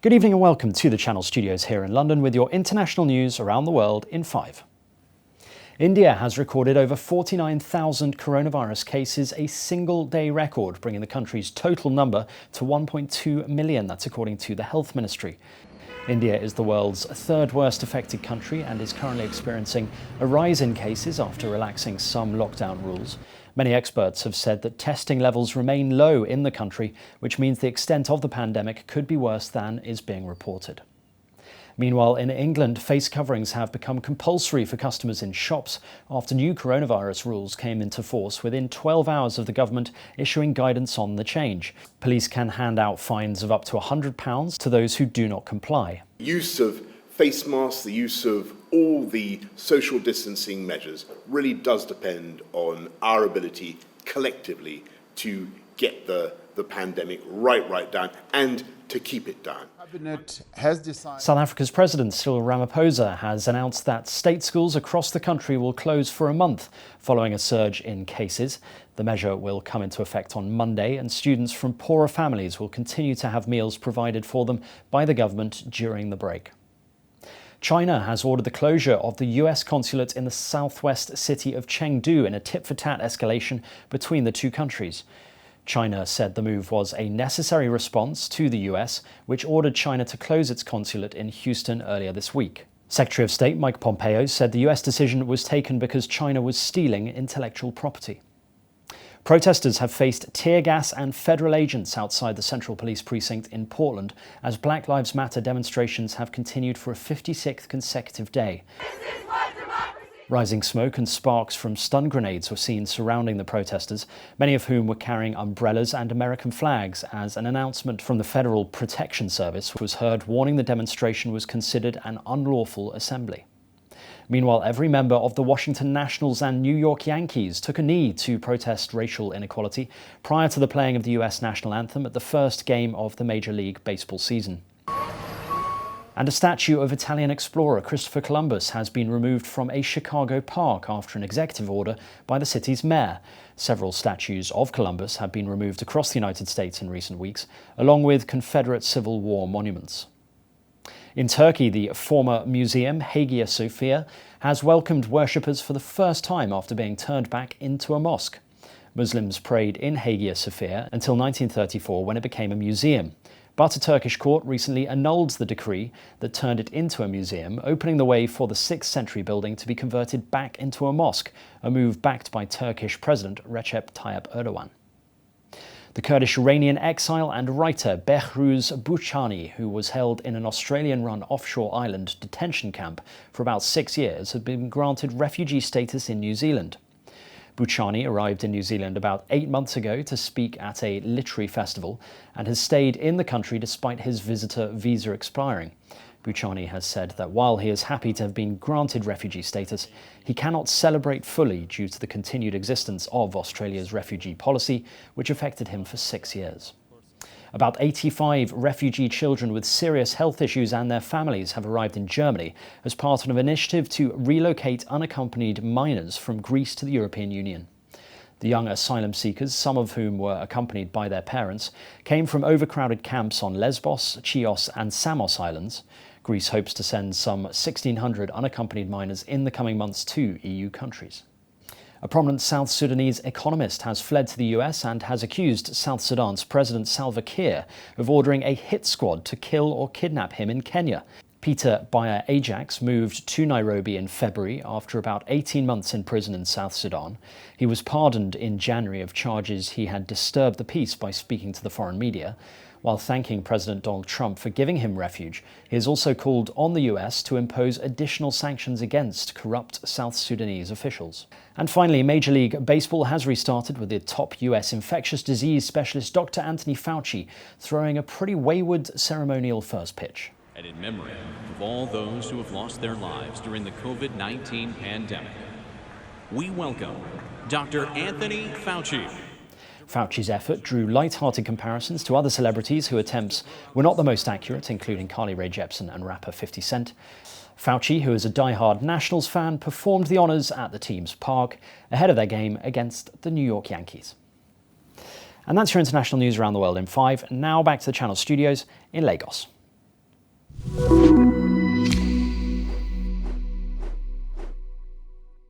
Good evening and welcome to the Channel Studios here in London with your international news around the world in 5. India has recorded over 49,000 coronavirus cases, a single-day record, bringing the country's total number to 1.2 million. That's according to the Health Ministry. India is the world's third worst affected country and is currently experiencing a rise in cases after relaxing some lockdown rules. Many experts have said that testing levels remain low in the country, which means the extent of the pandemic could be worse than is being reported. Meanwhile, in England, face coverings have become compulsory for customers in shops after new coronavirus rules came into force within 12 hours of the government issuing guidance on the change. Police can hand out fines of up to £100 to those who do not comply. Use of face masks, the use of all the social distancing measures really does depend on our ability collectively to get the pandemic right down and to keep it down. South Africa's President Cyril Ramaphosa has announced that state schools across the country will close for a month following a surge in cases. The measure will come into effect on Monday, and students from poorer families will continue to have meals provided for them by the government during the break. China has ordered the closure of the US consulate in the southwest city of Chengdu in a tit-for-tat escalation between the two countries. China said the move was a necessary response to the US, which ordered China to close its consulate in Houston earlier this week. Secretary of State Mike Pompeo said the US decision was taken because China was stealing intellectual property. Protesters have faced tear gas and federal agents outside the Central Police Precinct in Portland as Black Lives Matter demonstrations have continued for a 56th consecutive day. Rising smoke and sparks from stun grenades were seen surrounding the protesters, many of whom were carrying umbrellas and American flags, as an announcement from the Federal Protection Service was heard warning the demonstration was considered an unlawful assembly. Meanwhile, every member of the Washington Nationals and New York Yankees took a knee to protest racial inequality prior to the playing of the US national anthem at the first game of the Major League Baseball season. And a statue of Italian explorer Christopher Columbus has been removed from a Chicago park after an executive order by the city's mayor. Several statues of Columbus have been removed across the United States in recent weeks, along with Confederate Civil War monuments. In Turkey, the former museum, Hagia Sophia, has welcomed worshippers for the first time after being turned back into a mosque. Muslims prayed in Hagia Sophia until 1934, when it became a museum. But a Turkish court recently annulled the decree that turned it into a museum, opening the way for the 6th century building to be converted back into a mosque, a move backed by Turkish President Recep Tayyip Erdogan. The Kurdish-Iranian exile and writer Behruz Boochani, who was held in an Australian-run offshore island detention camp for about 6 years, had been granted refugee status in New Zealand. Boochani arrived in New Zealand about 8 months ago to speak at a literary festival and has stayed in the country despite his visitor visa expiring. Boochani has said that while he is happy to have been granted refugee status, he cannot celebrate fully due to the continued existence of Australia's refugee policy, which affected him for 6 years. About 85 refugee children with serious health issues and their families have arrived in Germany as part of an initiative to relocate unaccompanied minors from Greece to the European Union. The young asylum seekers, some of whom were accompanied by their parents, came from overcrowded camps on Lesbos, Chios and Samos islands. Greece hopes to send some 1,600 unaccompanied minors in the coming months to EU countries. A prominent South Sudanese economist has fled to the US and has accused South Sudan's President Salva Kiir of ordering a hit squad to kill or kidnap him in Kenya. Peter Bayer Ajax moved to Nairobi in February after about 18 months in prison in South Sudan. He was pardoned in January of charges he had disturbed the peace by speaking to the foreign media. While thanking President Donald Trump for giving him refuge, he has also called on the US to impose additional sanctions against corrupt South Sudanese officials. And finally, Major League Baseball has restarted with the top US infectious disease specialist Dr. Anthony Fauci throwing a pretty wayward ceremonial first pitch. And in memory of all those who have lost their lives during the COVID-19 pandemic, we welcome Dr. Anthony Fauci. Fauci's effort drew light-hearted comparisons to other celebrities whose attempts were not the most accurate, including Carly Rae Jepsen and rapper 50 Cent. Fauci, who is a die-hard Nationals fan, performed the honours at the team's park ahead of their game against the New York Yankees. And that's your international news around the world in 5. Now back to the Channel Studios in Lagos.